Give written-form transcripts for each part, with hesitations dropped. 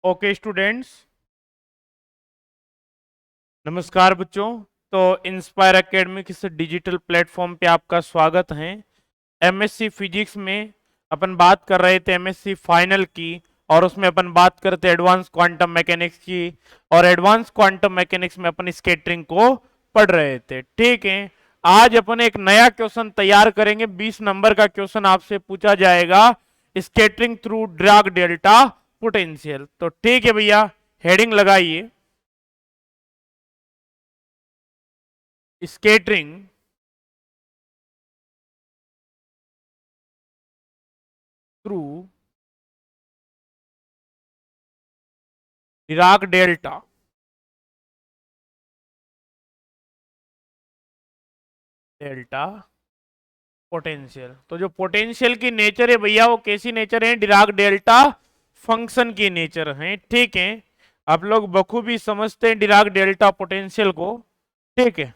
Okay students, नमस्कार बच्चों। तो इंस्पायर एकेडमिक इस डिजिटल प्लेटफॉर्म पे आपका स्वागत है। एमएससी फिजिक्स में अपन बात कर रहे थे एमएससी फाइनल की, और उसमें अपन बात करते एडवांस क्वांटम मैकेनिक्स की, और एडवांस क्वांटम मैकेनिक्स में अपन स्केटरिंग को पढ़ रहे थे। ठीक है, आज अपन एक नया क्वेश्चन तैयार करेंगे। 20 नंबर का क्वेश्चन आपसे पूछा जाएगा, scattering through drag delta potential. तो ठीक है भैया, हेडिंग लगाइए, scattering through Dirac delta delta potential. तो जो पोटेंशियल की नेचर है भैया, वो कैसी नेचर है? डिराक डेल्टा फंक्शन की नेचर है। ठीक है, आप लोग बखूबी समझते हैं डिराक डेल्टा पोटेंशियल को। ठीक है,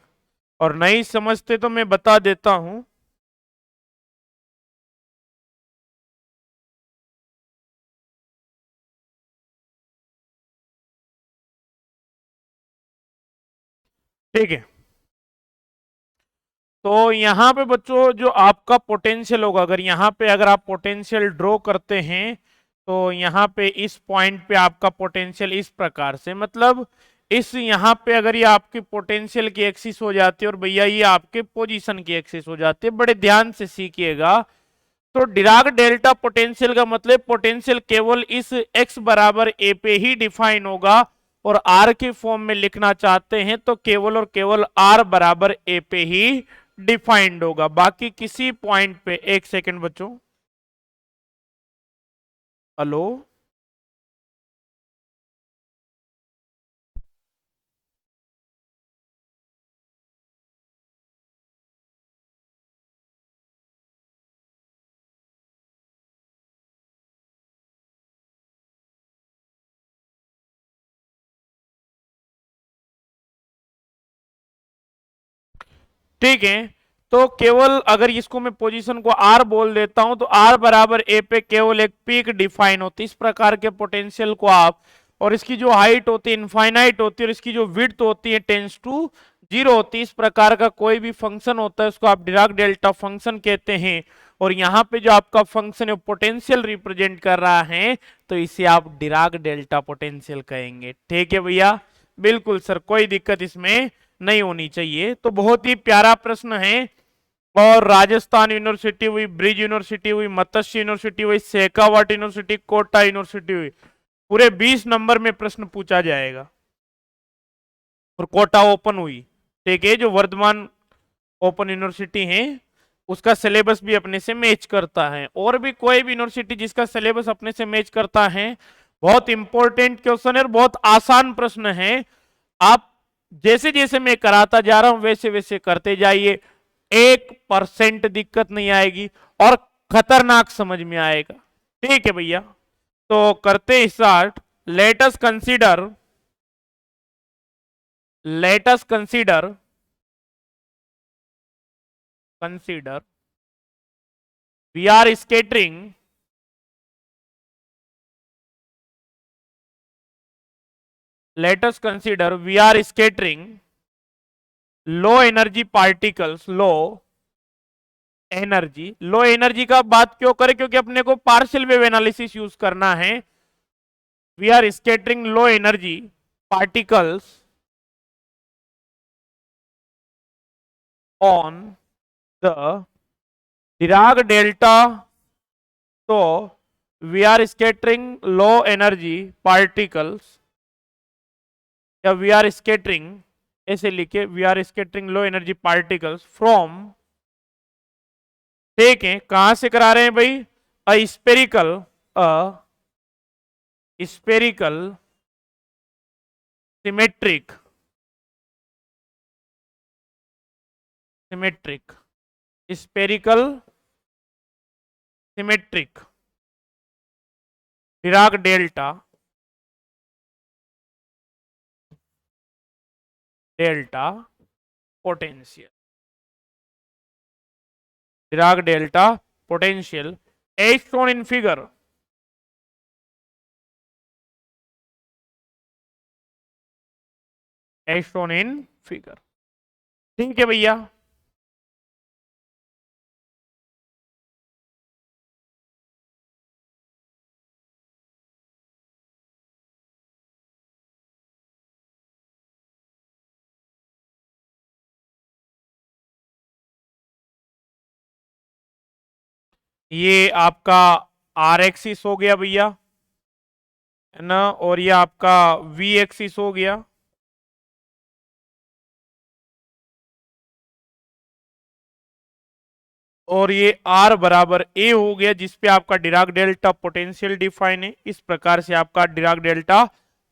और नहीं समझते तो मैं बता देता हूं। ठीक है, तो यहां पे बच्चों जो आपका पोटेंशियल होगा, अगर यहां पे अगर आप पोटेंशियल ड्रॉ करते हैं, तो यहां पे इस पॉइंट पे आपका पोटेंशियल इस प्रकार से, मतलब इस यहां पे अगर ये आपकी पोटेंशियल की एक्सिस हो जाती है, और भैया ये आपके पोजीशन की एक्सिस हो जाती है। बड़े ध्यान से सीखिएगा। तो डिराक डेल्टा पोटेंशियल का मतलब पोटेंशियल केवल इस x बराबर a पे ही डिफाइन होगा, और r के फॉर्म में लिखना चाहते हैं तो केवल और केवल r बराबर a पे ही डिफाइंड होगा, बाकी किसी पॉइंट पे। एक सेकंड बच्चों, हेलो। ठीक है, तो केवल अगर इसको मैं पोजीशन को r बोल देता हूं, तो r बराबर a पे केवल एक पीक डिफाइन होती है। इस प्रकार के पोटेंशियल को आप, और इसकी जो हाइट होती है इनफाइनाइट होती है, और इसकी जो विड्थ होती है टेंस टू जीरो होती है। इस प्रकार का कोई भी फंक्शन होता है उसको आप डिराक डेल्टा फंक्शन कहते हैं। और यहाँ पे जो आपका फंक्शन है पोटेंशियल रिप्रेजेंट कर रहा है, तो इसे आप डिराक डेल्टा पोटेंशियल कहेंगे। ठीक है भैया, बिल्कुल सर, कोई दिक्कत इसमें नहीं होनी चाहिए। तो बहुत ही प्यारा प्रश्न है। और राजस्थान यूनिवर्सिटी हुई, ब्रिज यूनिवर्सिटी हुई, मत्स्य यूनिवर्सिटी हुई, शेखावाट यूनिवर्सिटी, कोटा यूनिवर्सिटी हुई, पूरे 20 नंबर में प्रश्न पूछा जाएगा। और कोटा ओपन हुई, ठीक है, जो वर्धमान ओपन यूनिवर्सिटी है, उसका सिलेबस भी अपने से मैच करता है। और भी कोई भी यूनिवर्सिटी जिसका सिलेबस अपने से मैच करता है। बहुत इंपॉर्टेंट क्वेश्चन है और बहुत आसान प्रश्न है। आप जैसे जैसे मैं कराता जा रहा हूं वैसे वैसे करते जाइए, 1% दिक्कत नहीं आएगी, और खतरनाक समझ में आएगा। ठीक है भैया, तो करते start. Let's consider, let's consider, consider we are scattering, let us consider we are scattering low energy particles, low energy का बात क्यों करें? क्योंकि अपने को पार्शियल वेव एनालिसिस यूज करना है। We are scattering low energy particles on the Dirac delta. तो we are scattering low energy particles, या वी आर स्केटरिंग, ऐसे लिखे, we are scattering low energy particles from, ठीक है, कहां से करा रहे हैं भाई? A spherical, a spherical symmetric, symmetric spherical symmetric Dirac delta, delta potential, Dirac delta potential as shown in figure. As shown in figure. ठीक है भैया। ये आपका आर एक्सिस हो गया भैया, है ना, और ये आपका वी एक्सिस हो गया। और ये आर बराबर ए हो गया, जिसपे आपका डिराक डेल्टा पोटेंशियल डिफाइन है। इस प्रकार से आपका डिराक डेल्टा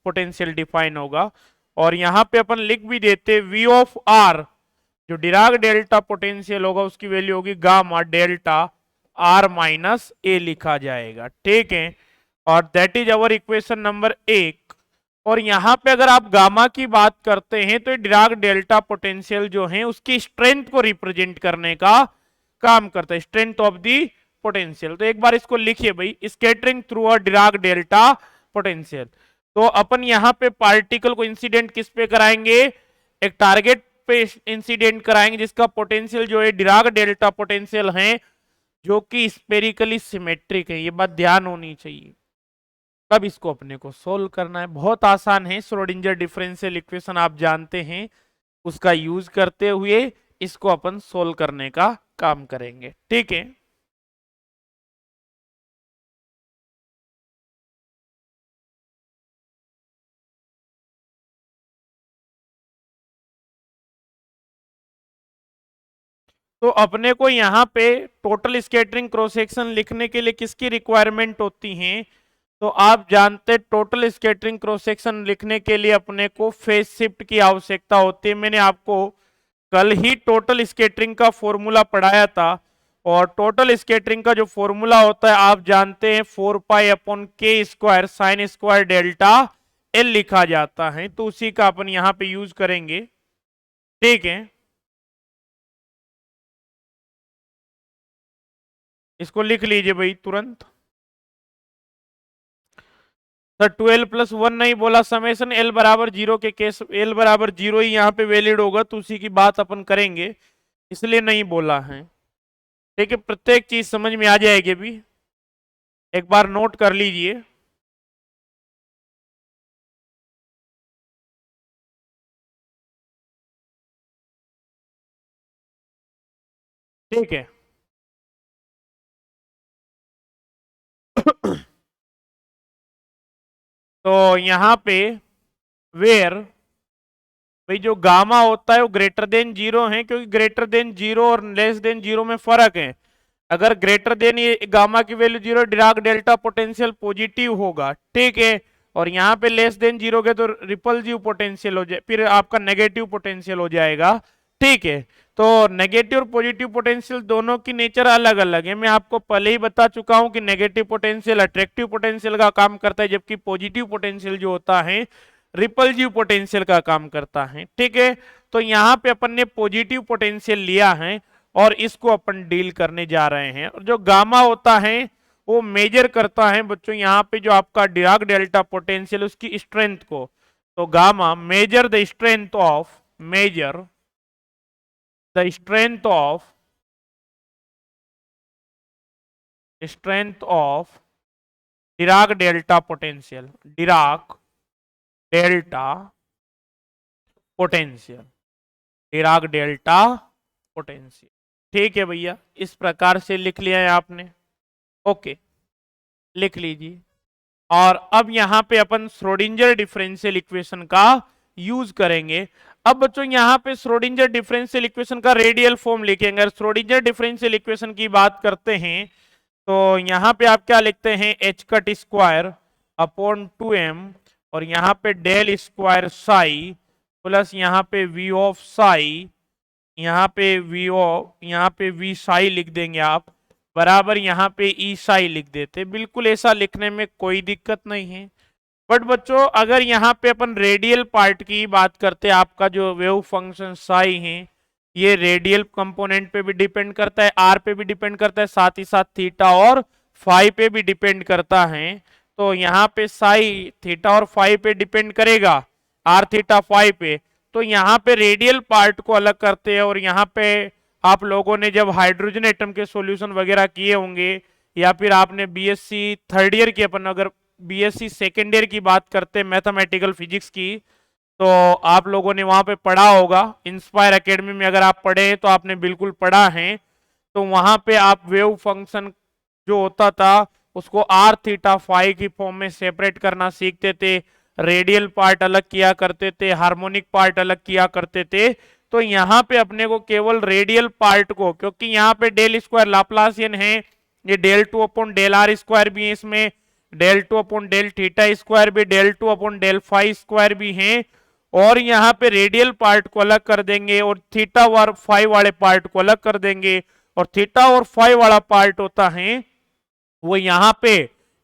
पोटेंशियल डिफाइन होगा। और यहां पे अपन लिख भी देते वी ऑफ आर, जो डिराक डेल्टा पोटेंशियल होगा उसकी वैल्यू होगी गामा डेल्टा आर माइनस ए लिखा जाएगा। ठीक है, और that is our equation number 1। और यहां पे अगर आप गामा की बात करते हैं तो डिराक डेल्टा पोटेंशियल जो है उसकी स्ट्रेंथ को रिप्रेजेंट करने का काम करता है, स्ट्रेंथ ऑफ दी पोटेंशियल। तो एक बार इसको लिखिए भाई, scattering through a Dirac delta potential. तो अपन यहां पे पार्टिकल को इंसिडेंट किस पे कराएंगे, एक टारगेट पे इंसिडेंट कराएंगे जिसका पोटेंशियल जो है डिराक डेल्टा पोटेंशियल है, जो कि स्पेरिकली सिमेट्रिक है। ये बात ध्यान होनी चाहिए। तब इसको अपने को सोल्व करना है, बहुत आसान है। श्रोडिंजर डिफरेंशियल इक्वेशन आप जानते हैं, उसका यूज करते हुए इसको अपन सोल्व करने का काम करेंगे। ठीक है, तो अपने को यहाँ पे टोटल स्कैटरिंग क्रॉस सेक्शन लिखने के लिए किसकी रिक्वायरमेंट होती है, तो आप जानते टोटल स्कैटरिंग क्रॉस सेक्शन लिखने के लिए अपने को फेज शिफ्ट की आवश्यकता होती है। मैंने आपको कल ही टोटल स्कैटरिंग का फॉर्मूला पढ़ाया था, और टोटल स्कैटरिंग का जो फॉर्मूला होता है आप जानते हैं 4 पाई अपॉन के square sine square delta L लिखा जाता है। तो उसी का अपन यहाँ पे यूज करेंगे। ठीक है, इसको लिख लीजिए भाई तुरंत। सर 12+1 नहीं बोला, समेशन एल बराबर 0 के केस एल बराबर 0 ही यहाँ पे वैलिड होगा, तो उसी की बात अपन करेंगे, इसलिए नहीं बोला है। ठीक है, प्रत्येक चीज समझ में आ जाएगी भी, एक बार नोट कर लीजिए। ठीक है, तो यहाँ पे वेयर भाई जो गामा होता है वो ग्रेटर देन 0 है, क्योंकि ग्रेटर देन 0 और लेस देन 0 में फर्क है। अगर ग्रेटर देन ये गामा की value 0, Dirac delta potential positive होगा। ठीक है, और यहाँ पे लेस देन 0 के तो रिपल्सिव पोटेंशियल हो जाए, फिर आपका नेगेटिव पोटेंशियल हो जाएगा। ठीक है, तो नेगेटिव और पॉजिटिव पोटेंशियल दोनों की नेचर अलग अलग है। मैं आपको पहले ही बता चुका हूं कि नेगेटिव पोटेंशियल अट्रैक्टिव पोटेंशियल का काम करता है, जबकि पॉजिटिव पोटेंशियल जो होता है रिपल्सिव पोटेंशियल का काम करता है। ठीक है, तो यहाँ पे अपन ने पॉजिटिव पोटेंशियल लिया है और इसको अपन डील करने जा रहे हैं। और जो गामा होता है वो मेजर करता है बच्चों यहाँ पे जो आपका डिराक डेल्टा पोटेंशियल उसकी स्ट्रेंथ को। तो gamma measure the strength of the strength of Dirac delta potential, Dirac delta potential, Dirac delta potential। ठीक है भैया, इस प्रकार से लिख लिया है आपने। ओके, लिख लीजिए। और अब यहां पे अपन श्रोडिंजर डिफरेंशियल इक्वेशन का यूज करेंगे। अब बच्चों यहां पे श्रोडिंजर डिफरेंशियल इक्वेशन का रेडियल फॉर्म लिखेंगे। अगर श्रोडिंजर डिफरेंशियल इक्वेशन की बात करते हैं तो यहां पे आप क्या लिखते हैं, H cut square upon 2m, और यहां पे डेल स्क्वायर साई प्लस यहां पे वी ऑफ साई, यहाँ पे वी साई लिख देंगे आप, बराबर यहाँ पे ई साई लिख देते। बिल्कुल ऐसा लिखने में कोई दिक्कत नहीं है। बट बच्चों अगर यहाँ पे अपन रेडियल पार्ट की बात करते हैं, आपका जो वेव फंक्शन साई है ये रेडियल कंपोनेंट पे भी डिपेंड करता है, आर पे भी डिपेंड करता है, साथ ही साथ थीटा और फाई पे भी डिपेंड करता है। तो यहाँ पे साई थीटा और फाई पे डिपेंड करेगा, आर थीटा फाई पे। तो यहाँ पे रेडियल पार्ट को अलग करते हैं, और यहाँ पे आप लोगों ने जब हाइड्रोजन एटम के सॉल्यूशन वगैरह किए होंगे, या फिर आपने बीएससी थर्ड ईयर की, अपन अगर बीएससी सेकेंड ईयर की बात करते हैं मैथमेटिकल फिजिक्स की, तो आप लोगों ने वहां पे पढ़ा होगा। इंस्पायर एकेडमी में अगर आप पढ़े तो आपने बिल्कुल पढ़ा है। तो वहां पे आप वेव फंक्शन जो होता था उसको आर थीटा फाई की फॉर्म में सेपरेट करना सीखते थे। रेडियल पार्ट अलग किया करते थे, हार्मोनिक पार्ट अलग किया करते थे। तो यहाँ पे अपने को केवल रेडियल पार्ट को, क्योंकि यहाँ पे डेल स्क्वायर लाप्लासियन है, ये del two upon del r square भी है, इसमें del two upon del theta square भी, del two upon del phi square भी है। और यहाँ पे रेडियल पार्ट को अलग कर देंगे और थीटा और फाई वाले पार्ट को अलग कर देंगे। और थीटा और फाई वाला पार्ट होता है वो यहाँ पे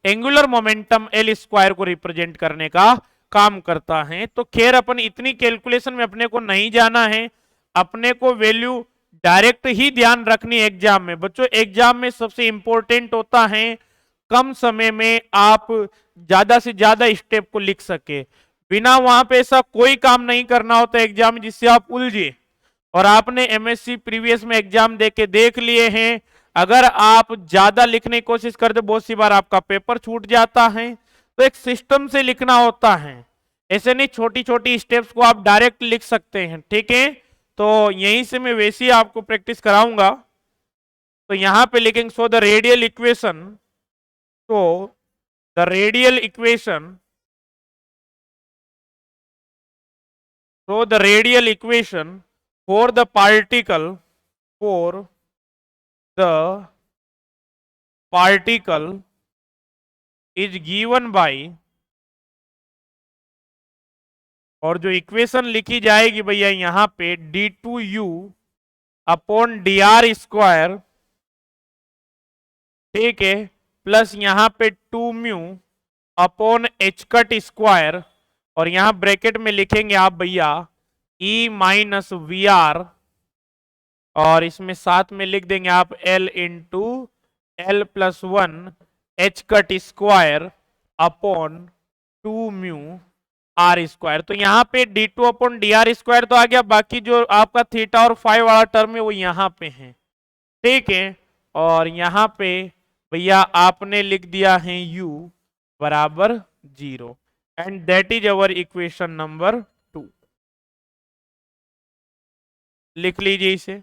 एंगुलर मोमेंटम एल स्क्वायर को रिप्रेजेंट करने का काम करता है। तो खैर अपन इतनी कैलकुलेशन में अपने को नहीं जाना है, अपने को वैल्यू डायरेक्ट ही ध्यान रखनी है एग्जाम में। बच्चों एग्जाम में सबसे इंपॉर्टेंट होता है कम समय में आप ज्यादा से ज्यादा स्टेप को लिख सके। बिना वहां पे ऐसा कोई काम नहीं करना होता एग्जाम जिससे आप उलझे। और आपने एमएससी प्रीवियस में एग्जाम दे के देख लिए हैं, अगर आप ज्यादा लिखने की कोशिश करते बहुत सी बार आपका पेपर छूट जाता है। तो एक सिस्टम से लिखना होता है, ऐसे नहीं छोटी छोटी स्टेप्स को आप डायरेक्ट लिख सकते हैं। ठीक है, तो यहीं से मैं वैसे ही आपको प्रैक्टिस कराऊंगा। तो यहां पे लिखेंगे सो द रेडियल इक्वेशन, तो the radial equation, so the radial equation for the particle, for the particle is given by, और जो इक्वेशन लिखी जाएगी भैया यहां पे d2u upon D R square, ठीक है, प्लस यहां पे 2 mu upon H cut square, और यहां ब्रैकेट में लिखेंगे आप भैया ई माइनस वी आर, और इसमें साथ में लिख देंगे आप L into L plus one H cut square upon 2 mu R square. तो यहाँ पे D two upon D R square तो आ गया, बाकी जो आपका थीटा और फाइव वाला टर्म है वो यहाँ पे है। ठीक है, और यहाँ पे भैया आपने लिख दिया है u बराबर 0, and that is our equation number 2। लिख लीजिए इसे।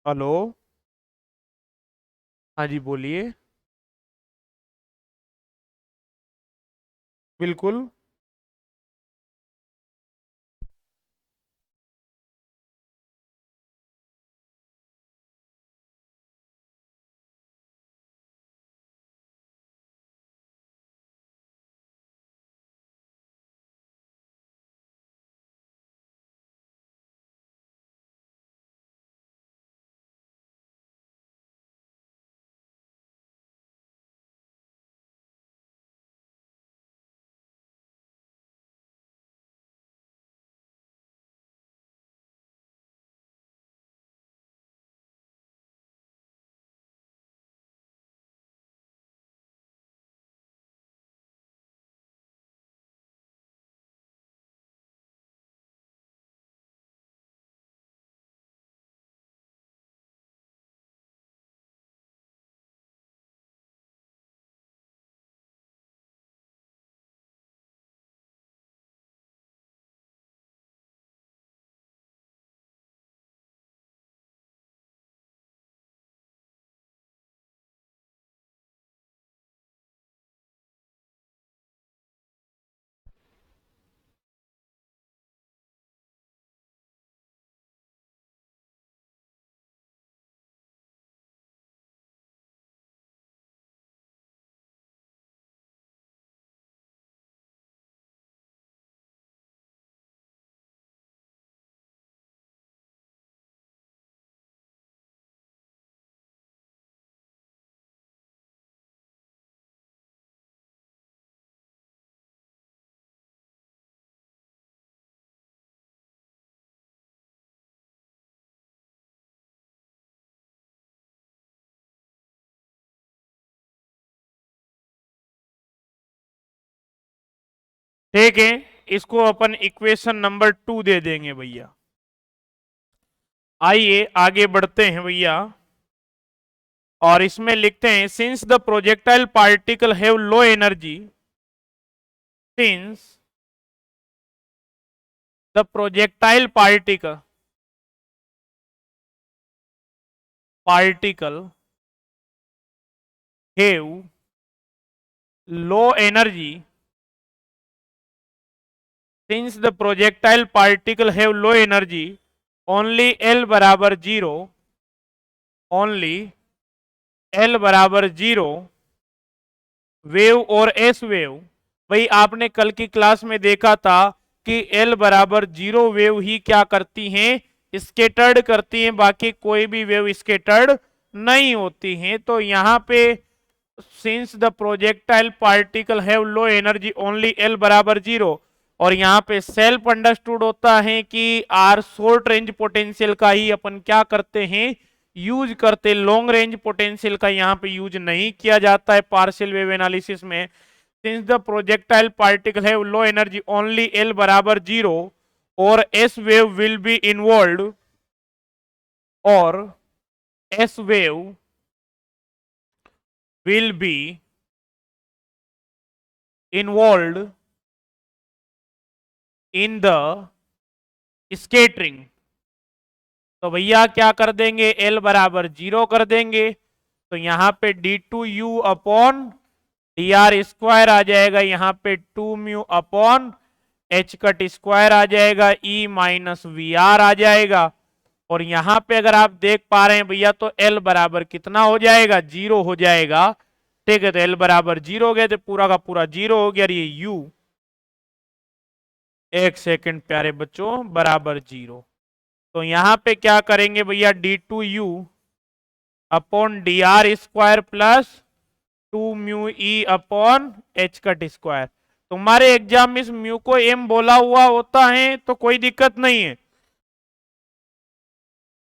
हेलो, हाँ जी बोलिए। बिल्कुल। ठीक है, इसको अपन इक्वेशन नंबर 2 दे देंगे भैया। आइए आगे बढ़ते हैं भैया, और इसमें लिखते हैं since the projectile particle have low energy, since the projectile particle have low energy, since the projectile particle have low energy, only l बराबर जीरो, ओनली एल बराबर जीरो वेव और एस वेव। भाई आपने कल की क्लास में देखा था कि एल बराबर जीरो वेव ही क्या करती हैं, स्केटर्ड करती हैं, बाकी कोई भी वेव स्केटर्ड नहीं होती हैं। तो यहाँ पे since the projectile particle have low energy only l बराबर जीरो, और यहाँ पे सेल्फ अंडरस्टूड होता है कि आर शॉर्ट रेंज पोटेंशियल का ही अपन क्या करते हैं, यूज करते, लॉन्ग रेंज पोटेंशियल का यहाँ पे यूज नहीं किया जाता है पार्शियल वेव एनालिसिस में। Since the projectile particle have low energy only l बराबर जीरो और s wave will be involve, और s wave will be involve in the scattering. तो भैया क्या कर देंगे, एल बराबर जीरो कर देंगे, तो यहाँ पे D two you upon D R square आ जाएगा, यहाँ पे two mu upon H cut square आ जाएगा, ई माइनस वी आर आ जाएगा। और यहाँ पे अगर आप देख पा रहे हैं भैया, तो एल बराबर कितना हो जाएगा, जीरो हो जाएगा। ठीक है, तो एल बराबर जीरो हो गया, तो पूरा का पूरा जीरो हो गया, और ये यू, एक सेकंड प्यारे बच्चों, बराबर जीरो। तो यहां पे क्या करेंगे भैया, D two you upon D R square plus two mu E upon H cut square. तुम्हारे एग्जाम में इस म्यू को एम बोला हुआ होता है तो कोई दिक्कत नहीं है,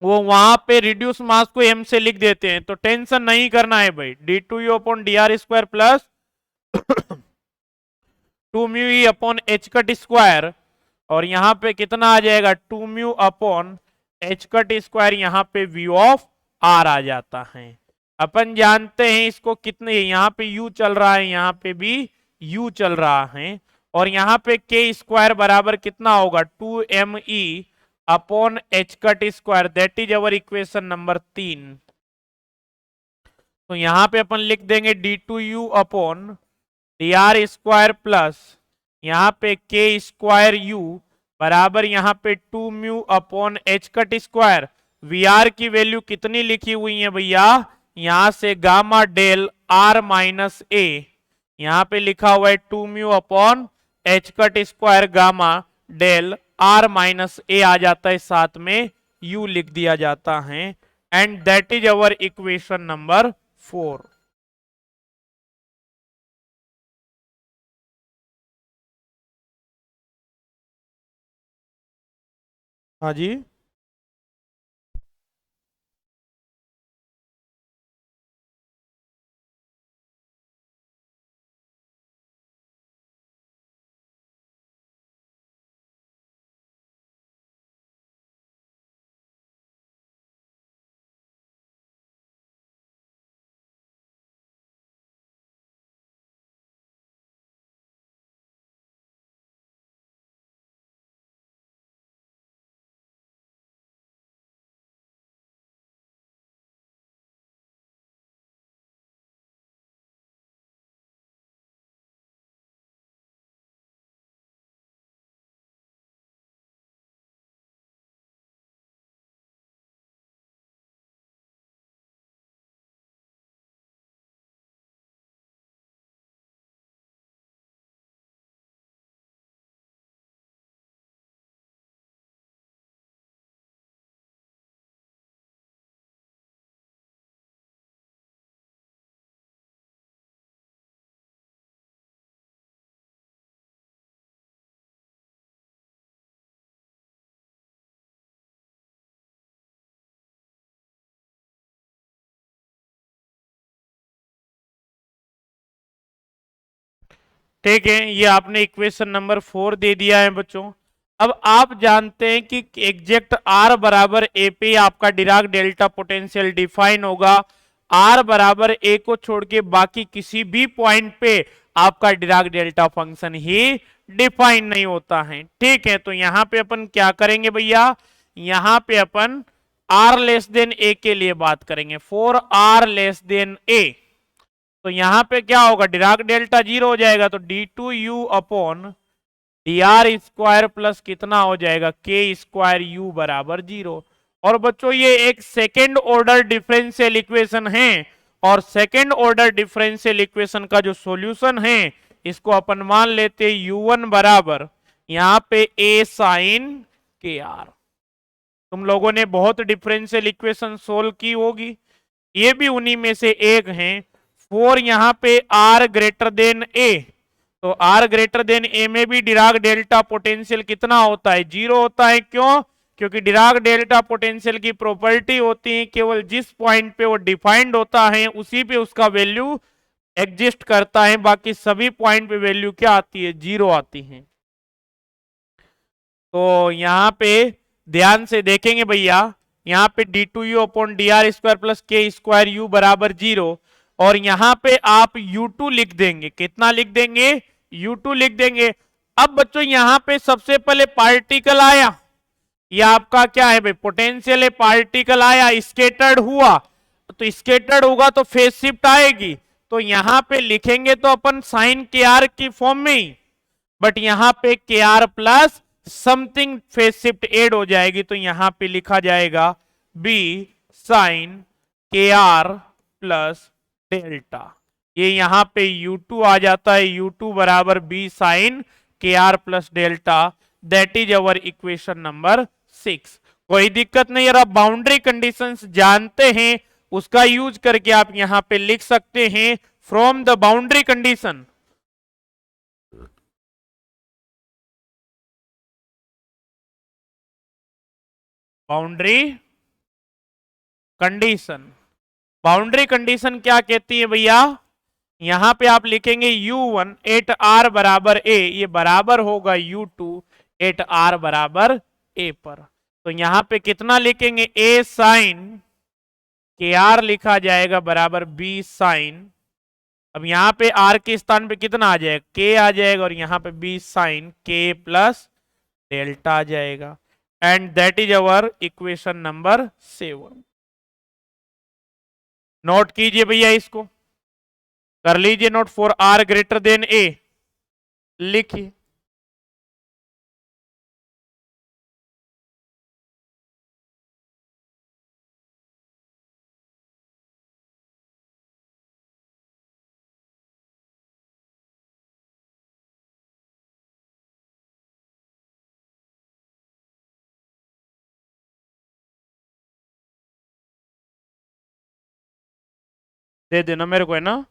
वो वहां पे रिड्यूस मास को एम से लिख देते हैं, तो टेंशन नहीं करना है भाई। D two you upon D R square plus two mu E upon H cut square, और यहाँ पे कितना आ जाएगा, two mu upon H cut square, यहाँ पे व्यू ऑफ आर आ जाता है। अपन जानते हैं इसको कितने, यहाँ पे यू चल रहा है, यहाँ पे भी यू चल रहा है, और यहाँ पे के स्क्वायर बराबर कितना होगा, two M E upon H cut square, that is our equation number 3। तो यहाँ पे अपन लिख देंगे D two you upon D R square plus यहाँ पे के स्क्वायर यू बराबर यहाँ पे two mu upon H cut square. V R की वैल्यू कितनी लिखी हुई है भैया, यहां से gamma del are minus A, यहाँ पे लिखा हुआ है two mu upon H cut square gamma del are minus a आ जाता है, साथ में यू लिख दिया जाता है, and that is our equation number 4। हाँ जी। ठीक है, ये आपने इक्वेशन नंबर 4 दे दिया है बच्चों। अब आप जानते हैं कि एग्जैक्ट आर बराबर ए पे आपका डिराक डेल्टा पोटेंशियल डिफाइन होगा। आर बराबर ए को छोड़ के बाकी किसी भी पॉइंट पे आपका डिराक डेल्टा फंक्शन ही डिफाइन नहीं होता है। ठीक है, तो यहां पे अपन क्या करेंगे भैया, यहां पे अपन आर लेस देन ए के लिए बात करेंगे। फॉर आर लेस देन ए, तो यहां पे क्या होगा, डिराक डेल्टा 0 हो जाएगा, तो d2u upon D R square plus कितना हो जाएगा, के स्क्वायर यू बराबर 0। और बच्चों ये एक सेकेंड ऑर्डर डिफरेंशियल इक्वेशन है, और सेकेंड ऑर्डर डिफरेंशियल इक्वेशन का जो सॉल्यूशन है इसको अपन मान लेते हैं u1 बराबर यहां पे a साइन के आर। तुम लोगों ने बहुत डिफरेंशियल इक्वेशन सोल्व की होगी, ये भी उन्हीं में से एक है। 4 यहां पे r ग्रेटर देन a, तो r ग्रेटर देन a में भी डिराक डेल्टा पोटेंशियल कितना होता है, 0 होता है। क्यों? क्योंकि डिराक डेल्टा पोटेंशियल की प्रॉपर्टी होती है केवल जिस पॉइंट पे वो डिफाइंड होता है उसी पे उसका वैल्यू एग्जिस्ट करता है, बाकी सभी पॉइंट पे वैल्यू क्या आती है, 0 आती है। तो यहां पे ध्यान से देखेंगे भैया, यहां पे d2u upon D R square plus के स्क्वायर यू बराबर 0, और यहां पे आप u2 लिख देंगे। कितना लिख देंगे, u2 लिख देंगे। अब बच्चों यहां पे सबसे पहले पार्टिकल आया, ये आपका क्या है भाई, पोटेंशियल है, पार्टिकल आया, स्केटर्ड हुआ, तो स्केटर्ड होगा तो फेज शिफ्ट आएगी, तो यहां पे लिखेंगे तो अपन साइन के आर की फॉर्म में ही, बट यहां पे K R plus something phase shift add हो जाएगी, तो यहां पे लिखा जाएगा B sine K R plus delta. ये यहां पे u2 आ जाता है, u2 बराबर B sine K R plus delta, that is our equation number 6। कोई दिक्कत नहीं, अगर आप बाउंड्री कंडीशंस जानते हैं उसका यूज करके आप यहां पे लिख सकते हैं from the boundary condition. Boundary condition, boundary condition क्या कहती है भैया, यहां पे आप लिखेंगे u1 एट r बराबर a, ये बराबर होगा u2 एट r बराबर a पर। तो यहां पे कितना लिखेंगे, a साइन के आर लिखा जाएगा बराबर b साइन, अब यहां पे r के स्थान पे कितना आ जाएगा, k आ जाएगा, और यहां पे b sine k plus delta आ जाएगा, and that is our equation number 7। Note कीजिए भैया, इसको कर लीजिए note. For r greater than a लिखिए, दे देना मेरे को, है ना।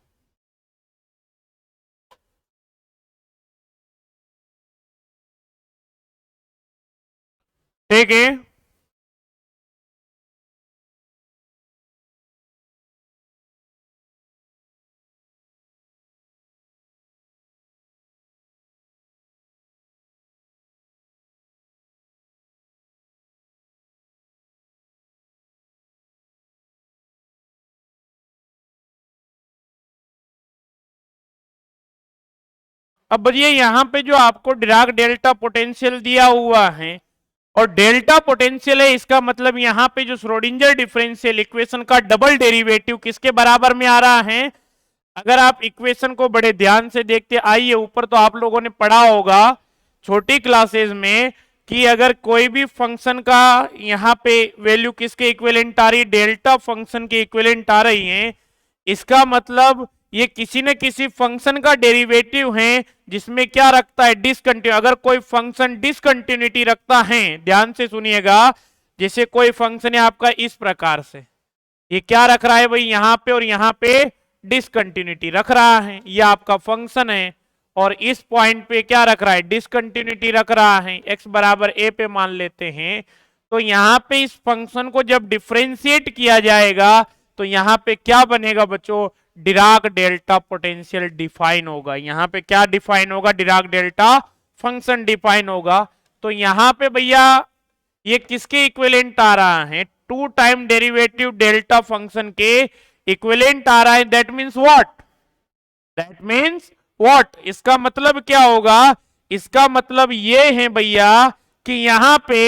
ठीक है, अब बजिए यहां पे जो आपको डिराक डेल्टा पोटेंशियल दिया हुआ है और डेल्टा पोटेंशियल है, इसका मतलब यहां पे जो श्रोडिंजर डिफरेंशियल इक्वेशन का डबल डेरिवेटिव किसके बराबर में आ रहा है। अगर आप इक्वेशन को बड़े ध्यान से देखते आइए ऊपर, तो आप लोगों ने पढ़ा होगा छोटी क्लासेस में कि अगर कोई भी फंक्शन का यहाँ पे वैल्यू किसके इक्विवेलेंट आ रही है, डेल्टा फंक्शन के इक्विवेलेंट आ रही है, इसका मतलब ये किसी न किसी फंक्शन का डेरिवेटिव है जिसमें क्या रखता है, डिसकंटिन्यू। अगर कोई फंक्शन डिसकंटिन्यूटी रखता है, ध्यान से सुनिएगा, जैसे कोई फंक्शन है आपका इस प्रकार से, ये क्या रख रहा है भाई, यहां पे और यहां पे डिसकंटिन्यूटी रख रहा है, ये आपका फंक्शन है, और इस पॉइंट पे क्या रख रहा है, डिसकंटिन्यूटी रख रहा है, x बराबर a पे मान लेते हैं। तो यहां पे इस फंक्शन को जब डिफरेंशिएट किया जाएगा तो यहां पे क्या बनेगा बच्चों, डिराक डेल्टा पोटेंशियल डिफाइन होगा। यहां पे क्या डिफाइन होगा? डिराक डेल्टा फंक्शन डिफाइन होगा। तो यहां पे भैया ये किसके इक्विवेलेंट आ रहा है? 2 टाइम डेरिवेटिव डेल्टा फंक्शन के इक्विवेलेंट आ रहा है। That means what? That means what? इसका मतलब क्या होगा? इसका मतलब ये है भैया कि यहां पे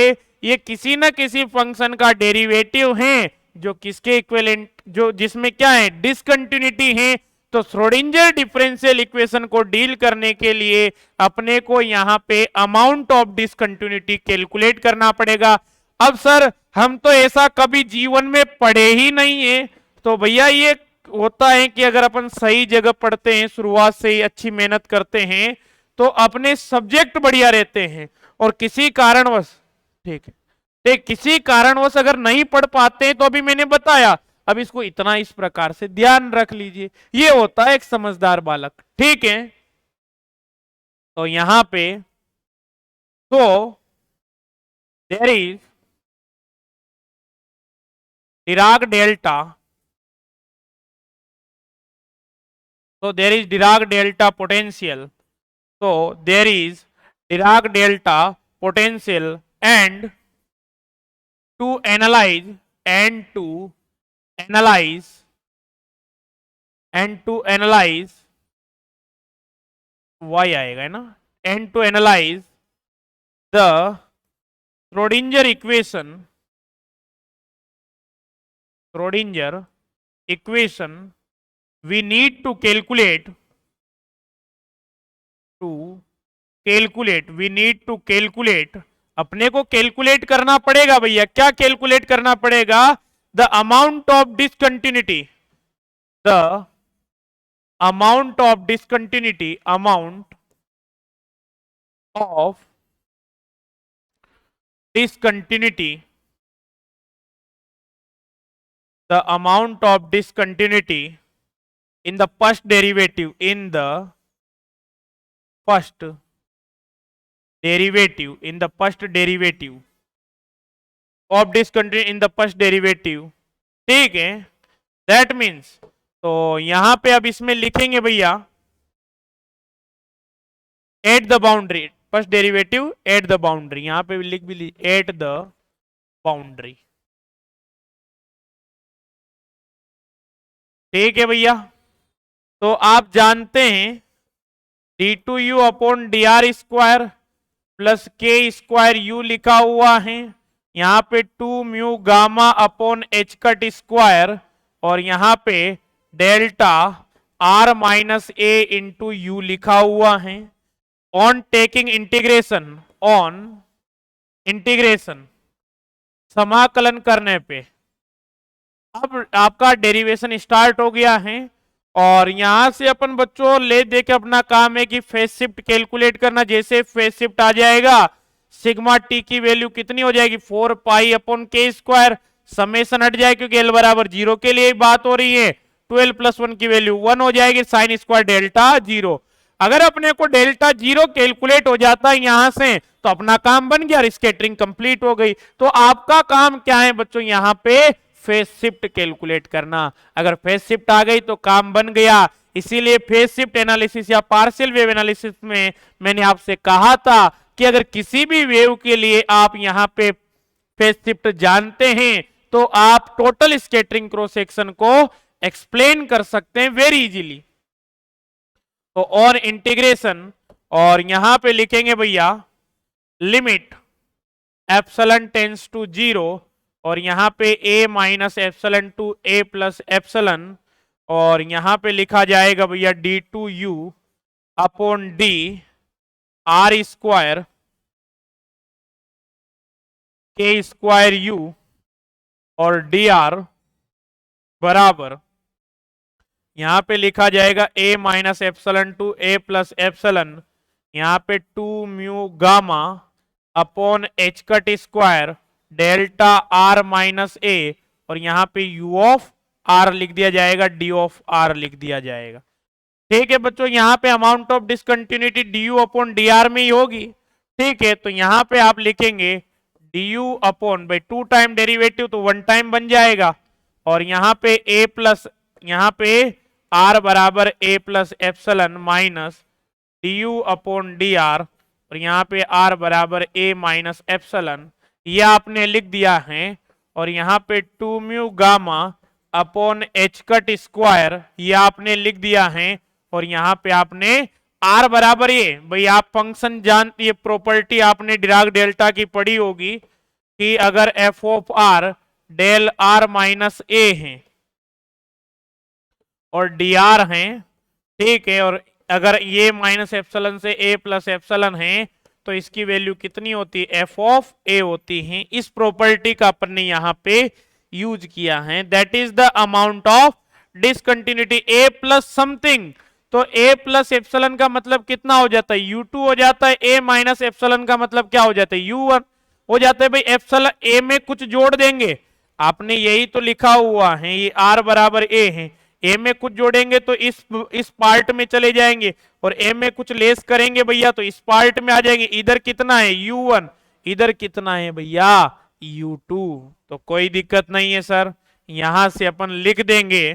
ये किसी ना किसी फंक्शन का डेरिवेटिव है जो किसके इक्विवेलेंट, जो जिसमें क्या है? डिसकंटिन्यूटी है। तो श्रोडिंजर डिफरेंशियल इक्वेशन को डील करने के लिए अपने को यहां पे अमाउंट ऑफ डिसकंटिन्यूटी कैलकुलेट करना पड़ेगा। अब सर हम तो ऐसा कभी जीवन में पढ़े ही नहीं है। तो भैया ये होता है कि अगर अपन सही जगह पढ़ते हैं, शुरुआत से ही अच्छी मेहनत करते हैं, तो अपने सब्जेक्ट बढ़िया रहते हैं। और किसी कारणवश, ठीक है, ठीक, किसी कारणवश अगर नहीं पढ़ पाते हैं तो अभी मैंने बताया, अब इसको इतना इस प्रकार से ध्यान रख लीजिए। ये होता है एक समझदार बालक, ठीक है। तो यहां पे तो there is Dirac delta, so there is Dirac delta potential, so there is Dirac delta potential, and to analyze y आएगा है ना, and to analyze the Schrodinger equation we need to calculate अपने को कैलकुलेट करना पड़ेगा भैया। क्या calculate करना पड़ेगा? The amount of discontinuity, amount of discontinuity the amount of discontinuity in the first derivative of discontinuity in the first derivative, ठीक है। दैट मीन्स, तो यहां पे अब इसमें लिखेंगे भैया at the boundary, first derivative at the boundary, यहां पे लिख भी ली एट द बाउंड्री, ठीक है भैया। तो आप जानते हैं d2u upon D R square plus के स्क्वायर यू लिखा हुआ है, यहां पे 2 mu gamma upon H cut square, और यहां पे delta r minus A into you लिखा हुआ है। ऑन टेकिंग इंटीग्रेशन समाकलन करने पे अब आपका डेरिवेशन स्टार्ट हो गया है। और यहां से अपन बच्चों ले दे के अपना काम है कि फेज शिफ्ट कैलकुलेट करना। जैसे फेज शिफ्ट आ जाएगा, सिग्मा टी की वैल्यू कितनी हो जाएगी? 4 पाई अपॉन के स्क्वायर, समेशन हट जाए क्योंकि एल बराबर 0 के लिए बात हो रही है। 12 प्लस 1 की वैल्यू 1 हो जाएगी, साइन स्क्वायर डेल्टा 0। अगर अपने को डेल्टा 0 कैलकुलेट हो जाता है यहां से तो अपना काम बन गया, स्कैटरिंग कंप्लीट हो गई। तो आपका काम क्या है बच्चों? यहां पे फेज शिफ्ट कैलकुलेट करना। अगर फेज शिफ्ट आ गई तो काम बन गया। इसीलिए फेज शिफ्ट एनालिसिस या पार्शियल वेव एनालिसिस में मैंने आपसे कहा था कि अगर किसी भी वेव के लिए आप यहां पे फेज शिफ्ट जानते हैं तो आप टोटल स्कैटरिंग क्रॉस सेक्शन को एक्सप्लेन कर सकते हैं वेरी इजीली। तो ऑन इंटीग्रेशन, और यहां पे लिखेंगे भैया लिमिट एप्सिलॉन टेंड्स टू 0, और यहां पे a minus epsilon to a plus epsilon, और यहां पे लिखा जाएगा भैया d2u upon D R square के स्क्वायर u और dr बराबर, यहां पे लिखा जाएगा a minus epsilon to a plus epsilon, यहां पे 2 mu gamma upon H cut square delta r minus a, और यहां पे u ऑफ आर लिख दिया जाएगा, d ऑफ आर लिख दिया जाएगा। ठीक है बच्चों, यहां पे amount of discontinuity du upon D R में ही होगी। ठीक है, तो यहां पे आप लिखेंगे du अपॉन, भाई 2 टाइम डेरिवेटिव तो 1 टाइम बन जाएगा, और यहां पे a प्लस, यहां पे आर बराबर a plus epsilon minus d u upon D r, और यहाँ पे आर बराबर ए माइनस एप्सलन, ये आपने लिख दिया है। और यहाँ पे 2 mu gamma upon H cut square, ये आपने लिख दिया है। और यहाँ पे आपने आर बराबर, ये भाई आप फंक्शन जानती है, प्रॉपर्टी आपने डिराक डेल्टा की पढ़ी होगी कि अगर f of r del are minus a है और डी आर है, ठीक है, और अगर ये माइनस एप्सलन से ए प्लस एप्सलन है तो इसकी वैल्यू कितनी होती है, एफ ऑफ ए होती है। इस प्रॉपर्टी का अपन ने यहाँ पे यूज किया है, that is the amount of discontinuity A plus something. तो ए प्लस एप्सलन का मतलब कितना हो जाता है, U2 हो जाता है। ए माइनस एप्सलन का मतलब क्या हो जाता है, U1 हो जाता है। भाई एप्सलन ए में कुछ जोड़ देंगे, आपने यही तो लिखा हुआ है, ये आर बराबर ए है, ए में कुछ जोड़ेंगे तो इस पार्ट में चले जाएंगे, और ए में कुछ लेस करेंगे भैया तो इस पार्ट में आ जाएंगे। इधर कितना है U1, इधर कितना है भैया U2। तो कोई दिक्कत नहीं है सर, यहां से अपन लिख देंगे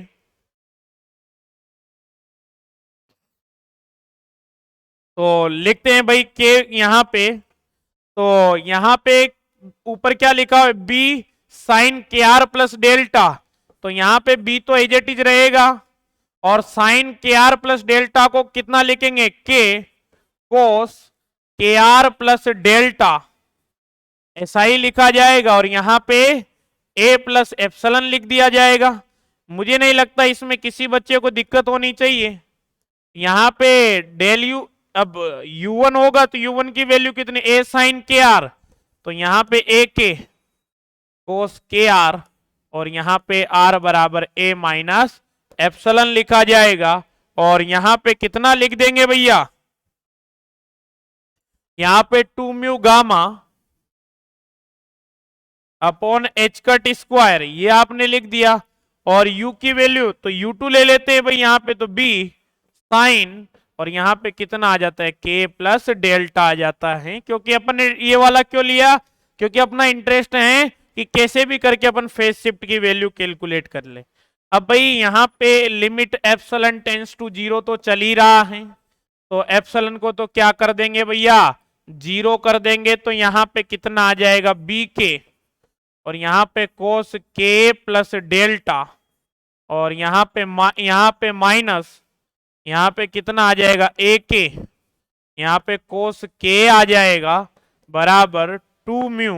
तो लिखते हैं भाई के यहां पे। तो यहां पे ऊपर क्या लिखा है, B sine K R plus delta, तो यहां पे बी तो एज इट इज रहेगा, और sign K R plus delta को कितना लिखेंगे, के कोस के आर प्लस डेल्टा, ऐसा ही लिखा जाएगा। और यहां पे ए प्लस एप्सलन लिख दिया जाएगा। मुझे नहीं लगता इसमें किसी बच्चे को दिक्कत होनी चाहिए। यहां पे डेल यू, अब U1 होगा तो U1 की वैल्यू कितनी, ए साइन के आर, तो यहां पे ए के कोस के आर, और यहां पे आर बराबर ए माइनस एप्सलन लिखा जाएगा। और यहां पे कितना लिख देंगे भैया, यहां पे 2 mu gamma upon H cut square, ये आपने लिख दिया। और u की वैल्यू तो U2 ले लेते हैं भाई, यहां पे तो b साइन, और यहां पे कितना आ जाता है, k प्लस डेल्टा आ जाता है। क्योंकि अपन ने ये वाला क्यों लिया, क्योंकि अपना इंटरेस्ट है कि कैसे भी करके अपन फेज शिफ्ट की वैल्यू कैलकुलेट कर ले। अब भाई यहाँ पे लिमिट एप्सलन टेंस टू 0 तो चल ही रहा है, तो एप्सलन को तो क्या कर देंगे भैया, 0 कर देंगे। तो यहाँ पे कितना आ जाएगा, बी के, और यहाँ पे कोस के प्लस डेल्टा, और यहाँ पे माइनस, यहाँ पे कितना आ जाएगा, ए के, यहाँ पे कोस के आ जाएगा बराबर 2 म्यू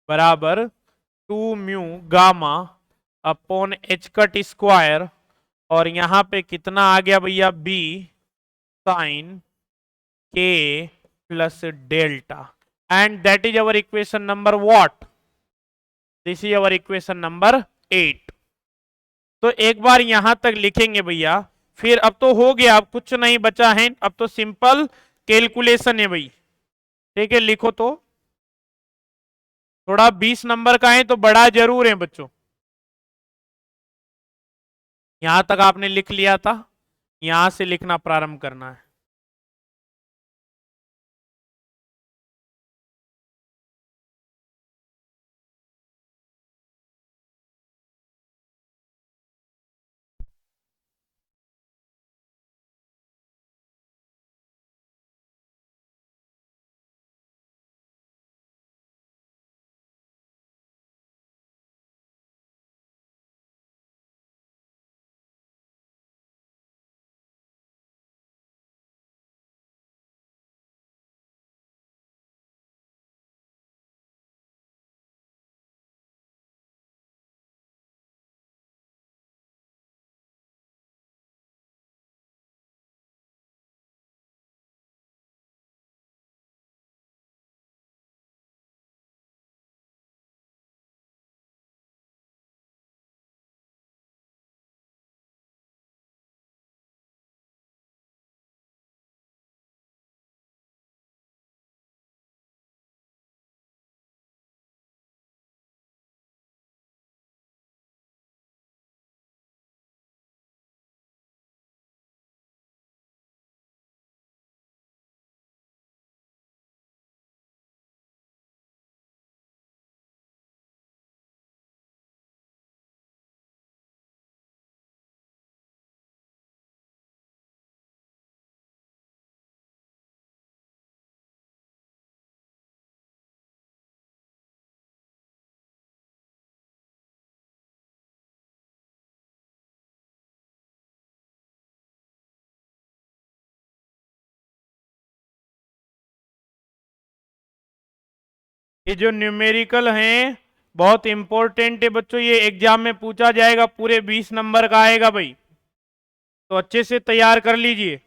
बराबर 2 mu gamma upon H cut square, और यहां पे कितना आ गया भैया, बी साइन के plus delta, and that is our equation number what, this is our equation number 8। तो एक बार यहां तक लिखेंगे भैया, फिर अब तो हो गया, अब कुछ नहीं बचा है, अब तो सिंपल कैलकुलेशन है भाई। ठीक है, लिखो तो, थोड़ा 20 नंबर का है तो बड़ा जरूर है बच्चों। यहां तक आपने लिख लिया था, यहां से लिखना प्रारंभ करना है। ये जो न्यूमेरिकल हैं बहुत इंपॉर्टेंट है बच्चों, ये एग्जाम में पूछा जाएगा, पूरे 20 नंबर का आएगा भाई, तो अच्छे से तैयार कर लीजिए।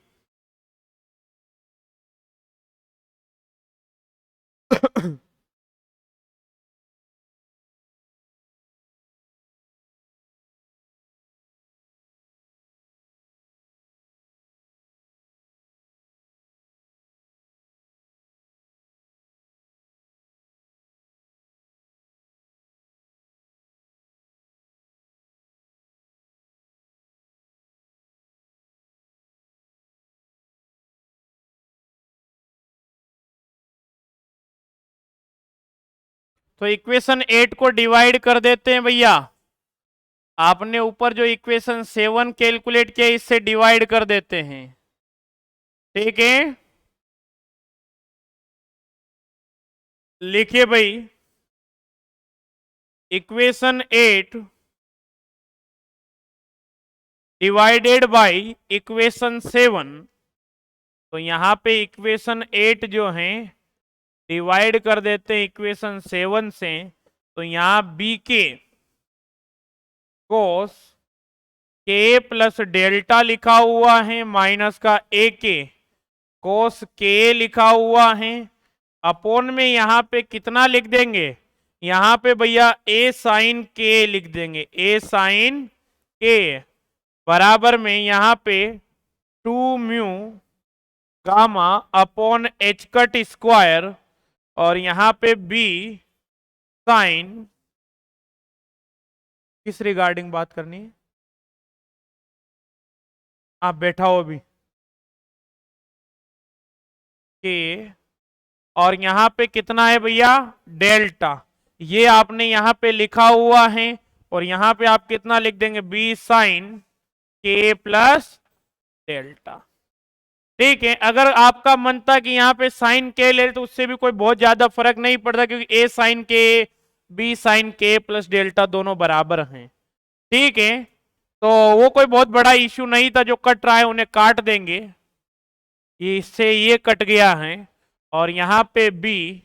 तो इक्वेशन 8 को डिवाइड कर देते हैं भैया। आपने ऊपर जो इक्वेशन 7 कैलकुलेट किया इससे डिवाइड कर देते हैं, ठीक है। लिखिए भाई, इक्वेशन 8 डिवाइडेड बाय इक्वेशन 7। तो यहां पे इक्वेशन 8 जो है डिवाइड कर देते हैं इक्वेशन 7 से। तो यहां बी के कोस के प्लस डेल्टा लिखा हुआ है, माइनस का ए के कोस के लिखा हुआ है, अपोन में यहां पे कितना लिख देंगे, यहां पे भैया ए साइन के लिख देंगे, ए साइन के बराबर में यहां पे 2 mu gamma upon H cut square, और यहां पे बी साइन, किस रिगार्डिंग बात करनी है, आप बैठा हो अभी, के, और यहां पे कितना है भैया डेल्टा, ये आपने यहां पे लिखा हुआ है, और यहां पे आप कितना लिख देंगे बी साइन के प्लस डेल्टा, ठीक है। अगर आपका मन था कि यहाँ पे साइन के ले तो उससे भी कोई बहुत ज्यादा फर्क नहीं पड़ता, क्योंकि ए साइन के बी साइन के प्लस डेल्टा दोनों बराबर हैं, ठीक है। तो वो कोई बहुत बड़ा इश्यू नहीं था, जो कट रहा है उन्हें काट देंगे, ये इससे ये कट गया है, और यहाँ पे बी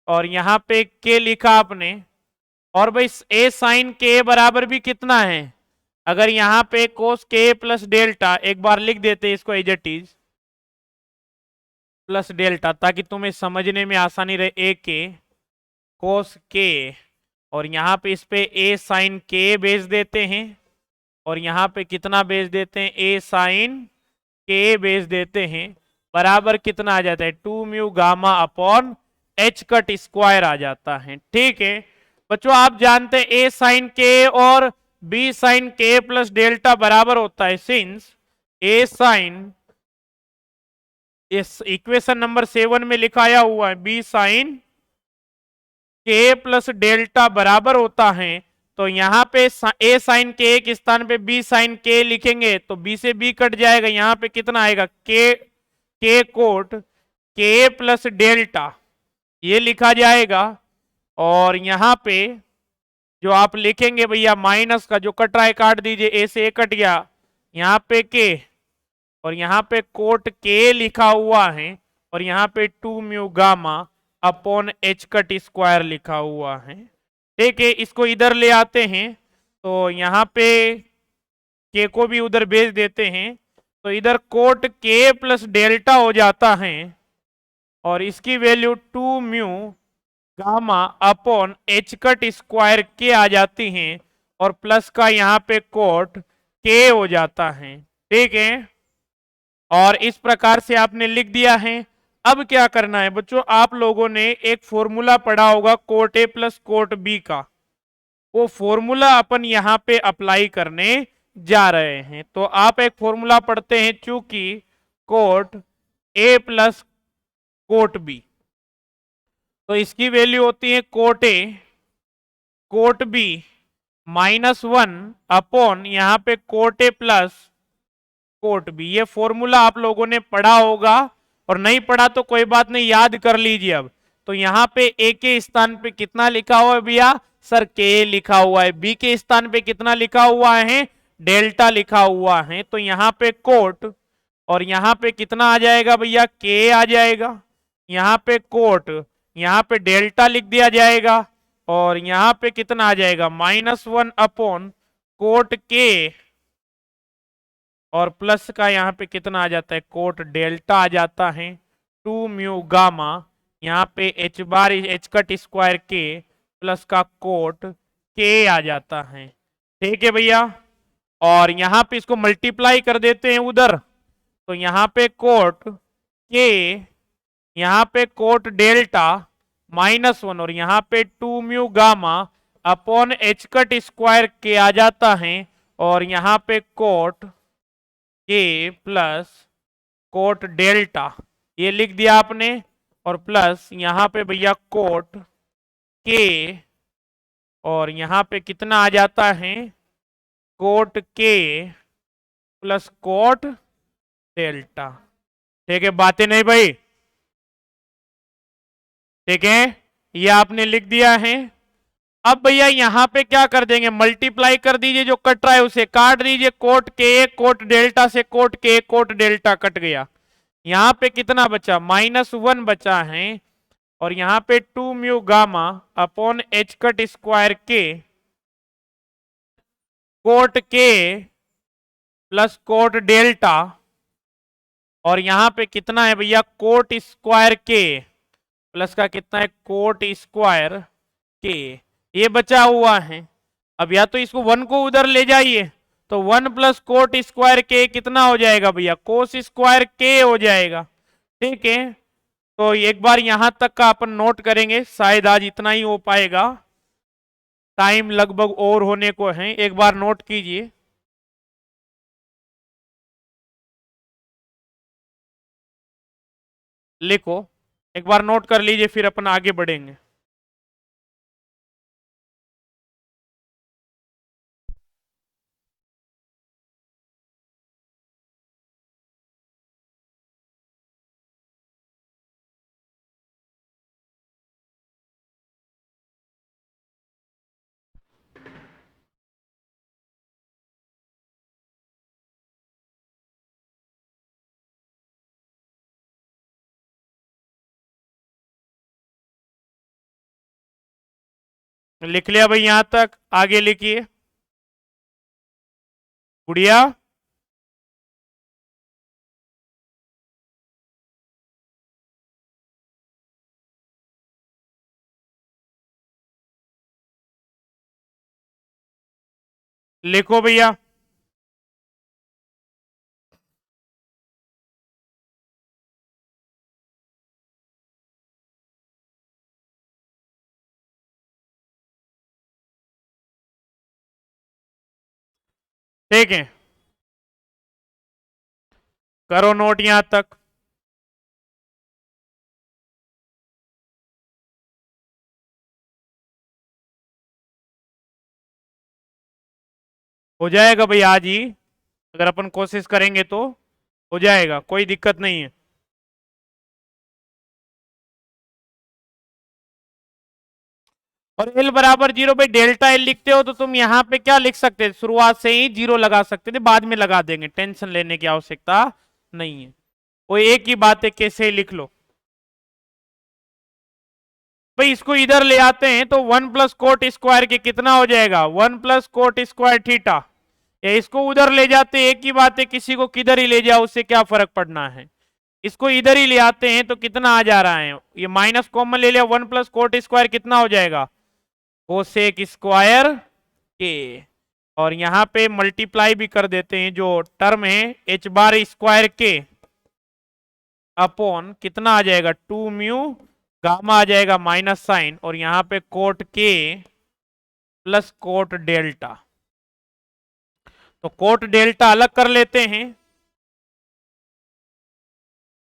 और यहाँ पे के लिखा आपने, और भाई ए साइन के बराबर भी कितना है, अगर यहाँ पे कोस के प्लस डेल्टा, एक बार लिख देते इसको as it is plus delta, ताकि तुम्हें समझने में आसानी रहे, ए के कोस के, और यहाँ पे इस पे ए साइन के भेज देते हैं, और यहाँ पे कितना भेज देते हैं ए साइन के भेज देते हैं, बराबर कितना आ जाता है 2 mu gamma upon H cut square आ जाता है, ठीक है। बच्चों आप जानते हैं ए साइन के और बी साइन के प्लस डेल्टा बराबर होता है, सिंस ए साइन इस इक्वेशन नंबर 7 में लिखाया हुआ है बी साइन के प्लस डेल्टा बराबर होता है, तो यहाँ पे ए साइन के एक स्थान पे बी साइन के लिखेंगे तो बी से बी कट जाएगा, यहाँ पे कितना आएगा के कोट के प्लस डेल्टा ये लिखा जाएगा, और यहाँ पे जो आप लिखेंगे भैया माइनस का जो कट रहा है काट दीजिए, ए से ए कट गया, यहाँ पे के, और यहाँ पे कोट के लिखा हुआ है, और यहाँ पे 2 mu gamma upon H cut square लिखा हुआ है, ठीक है। इसको इधर ले आते हैं, तो यहाँ पे के को भी उधर भेज देते हैं, तो इधर कोट के प्लस डेल्टा हो जाता है, और इसकी value 2 mu gamma upon H cut square के आ जाती हैं, और प्लस का यहाँ पे कोट के हो जाता है, ठीक है। और इस प्रकार से आपने लिख दिया है। अब क्या करना है बच्चों, आप लोगों ने एक फॉर्मूला पढ़ा होगा cot A plus cot B का, वो फॉर्मूला अपन यहाँ पे अप्लाई करने जा रहे हैं। तो आप एक फॉर्मूला पढ़ते हैं, चूंकि cot A plus cot B, तो इसकी वैल्यू होती है cot A cot B -1 upon यहाँ पे cot A plus cot B. ये फॉर्मूला आप लोगों ने पढ़ा होगा, और नहीं पढ़ा तो कोई बात नहीं, याद कर लीजिए। अब तो यहाँ पे ए के स्थान पे कितना लिखा हुआ है भैया, सर के लिखा हुआ है, बी के स्थान पे कितना लिखा हुआ है, डेल्टा लिखा हुआ है, तो यहाँ पे कोट, और यहाँ पे कितना आ जाएगा भैया के आ जाएगा, यहाँ पे कोट, यहाँ पे डेल्टा लिख दिया जाएगा और यहाँ पे कितना आ जाएगा -1 अपॉन कोट के और प्लस का यहाँ पे कितना आ जाता है कोट डेल्टा आ जाता है 2 म्यू गामा, यहाँ पे h बार h कट स्क्वायर के प्लस का कोट के आ जाता है। ठीक है भैया, और यहाँ पे इसको मल्टीप्लाई कर देते हैं उधर, तो यहाँ पे कोट के, यहाँ पे कोट डेल्टा -1 और यहाँ पे 2 mu gamma upon h cut square के आ जाता है और यहाँ पे कोट के प्लस कोट डेल्टा ये लिख दिया आपने और प्लस यहाँ पे भैया कोट के और यहाँ पे कितना आ जाता है कोट के प्लस कोट डेल्टा। ठीक है, बातें नहीं भाई? ठीक है, ये आपने लिख दिया है। अब भैया यहाँ पे क्या कर देंगे, मल्टीप्लाई कर दीजिए, जो कट रहा है उसे काट दीजिए, कोट के कोट डेल्टा से कोट के कोट डेल्टा कट गया। यहाँ पे कितना बचा -1 बचा है और यहाँ पे 2 mu gamma upon h cut square के कोट के प्लस कोट डेल्टा और यहाँ पे कितना है भैया कोट स्क्वायर के प्लस का कितना है कोट स्क्वायर के, ये बचा हुआ है। अब या तो इसको 1 को उधर ले जाइए तो 1 प्लस कोट स्क्वायर के कितना हो जाएगा भैया कोस स्क्वायर के हो जाएगा। ठीक है, तो एक बार यहां तक का अपन नोट करेंगे, शायद आज इतना ही हो पाएगा, टाइम लगभग और होने को है। एक बार नोट कीजिए, लिखो, एक बार नोट कर लीजिए फिर अपन आगे बढ़ेंगे। लिख लिया भाई यहां तक, आगे लिखिए गुड़िया। लिखो भैया, ठीक है, करो नोट यहां तक। हो जाएगा भाई आज ही, अगर अपन कोशिश करेंगे तो हो जाएगा, कोई दिक्कत नहीं है। और एल बराबर 0 भाई, डेल्टा एल लिखते हो तो तुम यहाँ पे क्या लिख सकते थे, शुरुआत से ही 0 लगा सकते थे, बाद में लगा देंगे, टेंशन लेने की आवश्यकता नहीं है। वो एक ही बात है, कैसे लिख लो भाई। इसको इधर ले आते हैं तो 1 प्लस कोट स्क्वायर के कितना हो जाएगा 1 प्लस कोट स्क्वायर थीटा। या इसको उधर ले जाते हैं, एक ही बात है, किसी को किधर ही ले जाओ उससे क्या फर्क पड़ना है। इसको इधर ही ले आते हैं तो कितना आ जा रहा है, ये माइनस कॉमन ले लिया, 1 प्लस कोट स्क्वायर कितना हो जाएगा कोसेक स्क्वायर के, और यहाँ पे मल्टीप्लाई भी कर देते हैं, जो टर्म है h बार स्क्वायर के अपॉन कितना आ जाएगा 2 म्यू गामा आ जाएगा माइनस साइन, और यहाँ पे कोट के प्लस कोट डेल्टा। तो कोट डेल्टा अलग कर लेते हैं,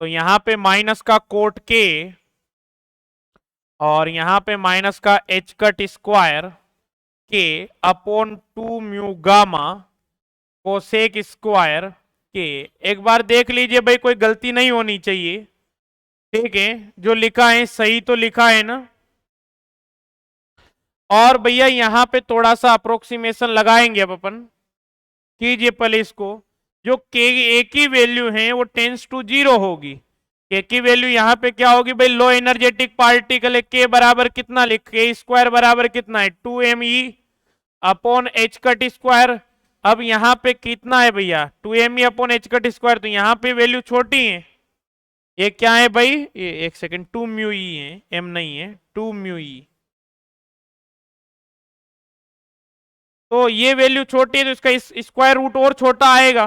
तो यहाँ पे माइनस का कोट के और यहाँ पे माइनस का h कट स्क्वायर के upon 2 mu gamma cosec square के। एक बार देख लीजिए भाई, कोई गलती नहीं होनी चाहिए। ठीक है, जो लिखा है सही तो लिखा है ना। और भैया यहाँ पे थोड़ा सा अप्रोक्सीमेशन लगाएंगे अब अपन, कीजिए पहले इसको, जो के ए की वैल्यू है वो टेंस टू 0 होगी, के की वैल्यू यहाँ पे क्या होगी भाई, लो एनर्जेटिक पार्टिकल है, के बराबर कितना लिख, के स्क्वायर बराबर कितना है 2me upon H cut square. अब यहाँ पे कितना है भैया 2me upon H cut square, तो यहाँ पे वैल्यू छोटी है, ये क्या है भाई, ये एक सेकेंड 2 म्यू ई है, एम नहीं है, 2 म्यू ई। तो ये वैल्यू छोटी है तो इसका स्क्वायर रूट और छोटा आएगा।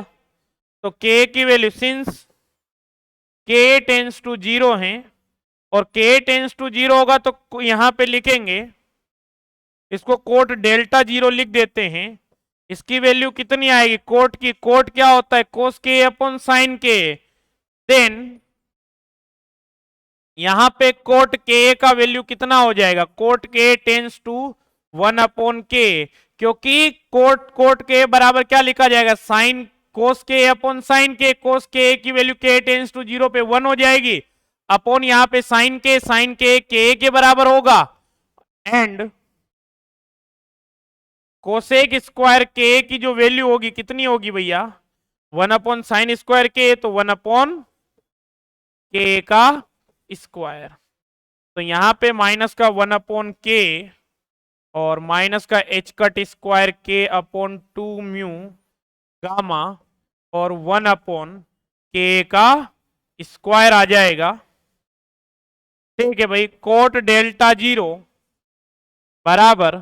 तो के की वैल्यू सिंस के टेंस टू जीरो है और के टेंस टू जीरो होगा तो यहां पे लिखेंगे, इसको कोट डेल्टा जीरो लिख देते हैं। इसकी वैल्यू कितनी आएगी, कोट की, कोट क्या होता है कोस के अपॉन साइन के। देन यहां पे कोट के का वैल्यू कितना हो जाएगा, कोट के टेंस टू 1 अपॉन के, क्योंकि कोट कोट के बराबर क्या लिखा जाएगा, साइन कोस के अपॉन साइन के, कोस के की वैल्यू के टेंस टू जीरो पे 1 हो जाएगी, अपॉन यहां पे साइन के बराबर होगा, एंड कोसेक स्क्वायर के की जो वैल्यू होगी कितनी होगी भैया, 1 अपॉन साइन स्क्वायर के, तो 1 अपॉन के का स्क्वायर। तो यहां पे माइनस का 1 अपॉन के और माइनस का एच कट स्क्वायर के अपॉन 2 म्यू गामा और 1 अपॉन के का स्क्वायर आ जाएगा। ठीक है भाई, कोट डेल्टा जीरो बराबर,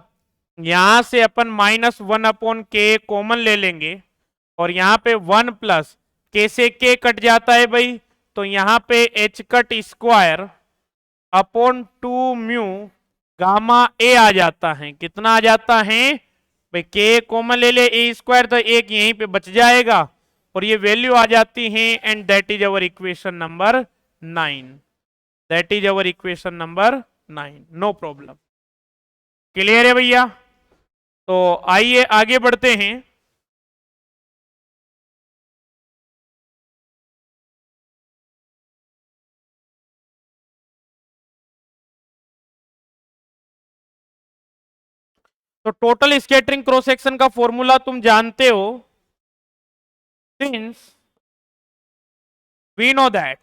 यहां से अपन माइनस 1 अपॉन के कॉमन ले लेंगे और यहां पे 1 प्लस के से के कट जाता है भाई, तो यहां पे h cut square upon 2 mu gamma a आ जाता है। कितना आ जाता है भाई, के कॉमन ले ले, ए स्क्वायर, तो एक यहीं पे बच जाएगा और ये वैल्यू आ जाती है, and that is our equation number 9। That is our equation number 9, no problem. Clear है भैया? तो आइए आगे बढ़ते हैं। तो टोटल स्कैटरिंग क्रॉस सेक्शन का फॉर्मूला तुम जानते हो, since we know that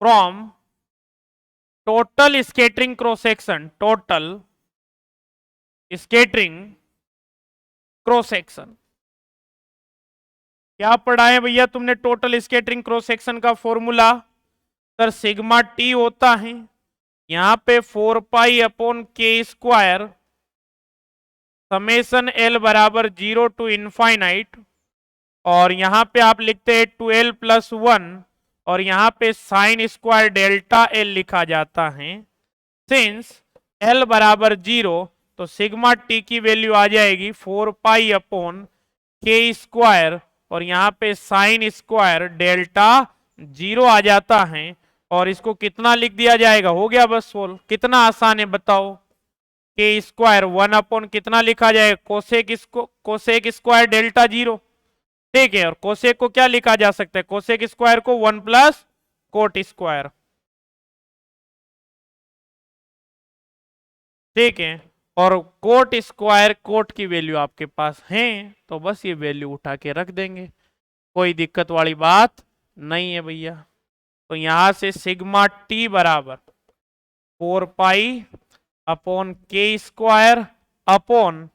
from total scattering cross section, total scattering cross section क्या पढ़ा है भैया तुमने, टोटल स्कैटरिंग क्रॉस सेक्शन का फॉर्मूला सर सिग्मा टी होता है, यहां पे 4 पाई अपॉन के स्क्वायर समेशन एल बराबर 0 टू इनफाइनाइट, और यहां पे आप लिखते हैं 12 प्लस 1 और यहां पे साइन स्क्वायर डेल्टा एल लिखा जाता है। सिंस एल बराबर 0 तो सिग्मा टी की वैल्यू आ जाएगी 4 पाई अपॉन के स्क्वायर और यहां पे साइन स्क्वायर डेल्टा 0 आ जाता है, और इसको कितना लिख दिया जाएगा, हो गया बस सोल्व। कितना आसान है बताओ, के स्क्वायर 1 अपॉन कितना लिखा जाएगा, कोसेक स्क्वायर डेल्टा 0। ठीक है, और कोसेक को क्या लिखा जा सकता है, कोसेक स्क्वायर को 1 प्लस कोट स्क्वायर। ठीक है, और कोट स्क्वायर कोट की वैल्यू आपके पास है, तो बस ये वैल्यू उठा के रख देंगे, कोई दिक्कत वाली बात नहीं है भैया। तो यहां से सिग्मा टी बराबर 4 पाई अपॉन के स्क्वायर अपॉन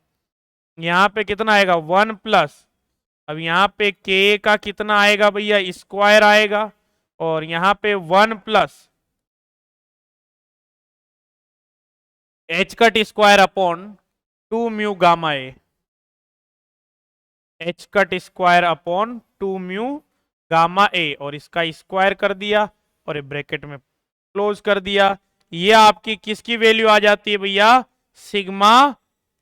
यहां पे कितना आएगा 1 प्लस, अब यहां पे के का कितना आएगा भैया स्क्वायर आएगा, और यहां पे 1 plus h cut square upon 2 mu gamma ए, H cut square upon 2 mu gamma ए, और इसका स्क्वायर कर दिया और ये ब्रैकेट में क्लोज कर दिया। ये आपकी किसकी वैल्यू आ जाती है भैया, सिग्मा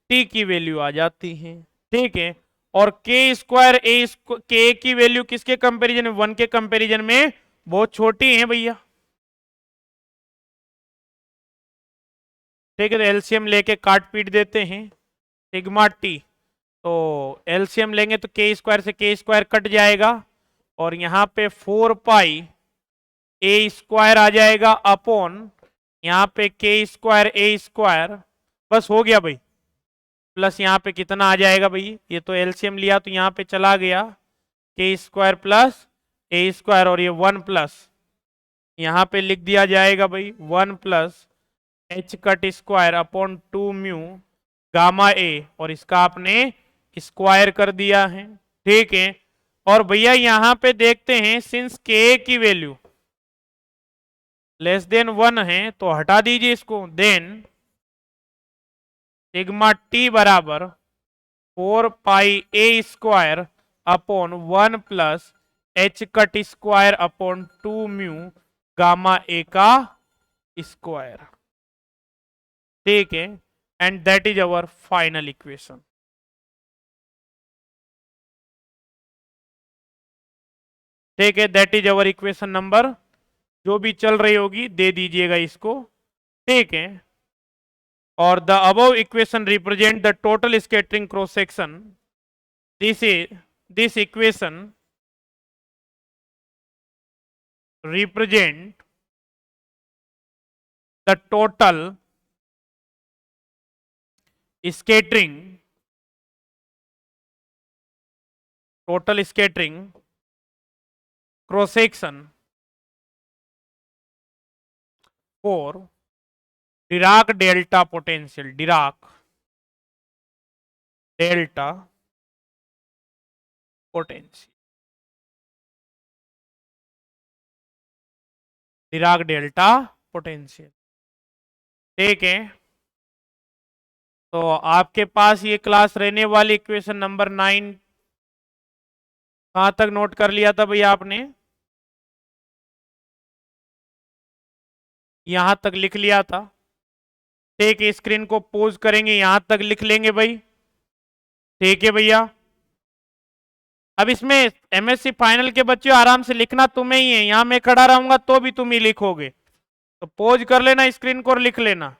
टी की वैल्यू आ जाती है। ठीक है, और के स्क्वायर ए के की वैल्यू किसके कंपैरिजन में, 1 के कंपैरिजन में बहुत छोटी है भैया। ठीक है, तो एलसीएम लेके काट पीट देते हैं, सिग्मा टी, तो एलसीएम लेंगे तो के स्क्वायर से के स्क्वायर कट जाएगा और यहां पे 4 पाई ए स्क्वायर आ जाएगा अपॉन यहां पे के स्क्वायर ए स्क्वायर, बस हो गया भाई, प्लस यहां पे कितना आ जाएगा भाई, ये तो एलसीएम लिया तो यहां पे चला गया, के स्क्वायर प्लस ए स्क्वायर, और ये 1 प्लस यहां पे लिख दिया जाएगा भाई 1 plus h cut square upon 2 mu gamma ए, और इसका आपने स्क्वायर कर दिया है। ठीक है, और भैया यहां पे देखते हैं सिंस के की वैल्यू लेस देन 1 है तो हटा दीजिए इसको, देन सिग्मा टी बराबर 4 pi a square upon 1 plus h cut square upon 2 mu gamma a का स्क्वायर। ठीक है, and that is our final equation. ठीक है, that is our equation number, जो भी चल रही होगी दे दीजिएगा इसको। ठीक है, और the above equation represent the total scattering cross section. This equation represent the total scattering cross section for Dirac delta potential, Dirac delta potential, Dirac delta potential। ठीक है, तो आपके पास ये क्लास रहने वाली इक्वेशन नंबर 9 कहां तक नोट कर लिया था भैया आपने? यहां तक लिख लिया था। ठीक है, स्क्रीन को पोज करेंगे, यहां तक लिख लेंगे भाई। ठीक है भैया, अब इसमें एमएससी फाइनल के बच्चों आराम से लिखना तुम्हें ही है, यहां मैं खड़ा रहूंगा तो भी तुम ही लिखोगे, तो पोज कर लेना स्क्रीन को और लिख लेना।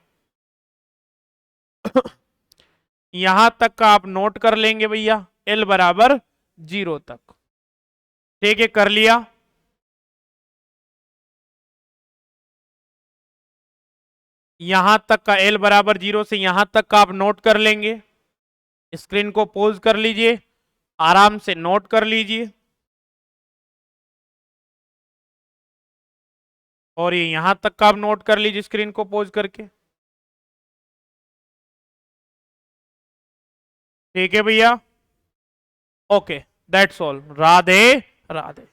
यहां तक का आप नोट कर लेंगे भैया, एल बराबर 0 तक। ठीक है, कर लिया। यहां तक का एल बराबर 0 से यहां तक का आप नोट कर लेंगे। स्क्रीन को पोज कर लीजिए, आराम से नोट कर लीजिए, और ये यहां तक का आप नोट कर लीजिए स्क्रीन को पोज करके। ठीक है भैया, okay, that's all. Radhe Radhe.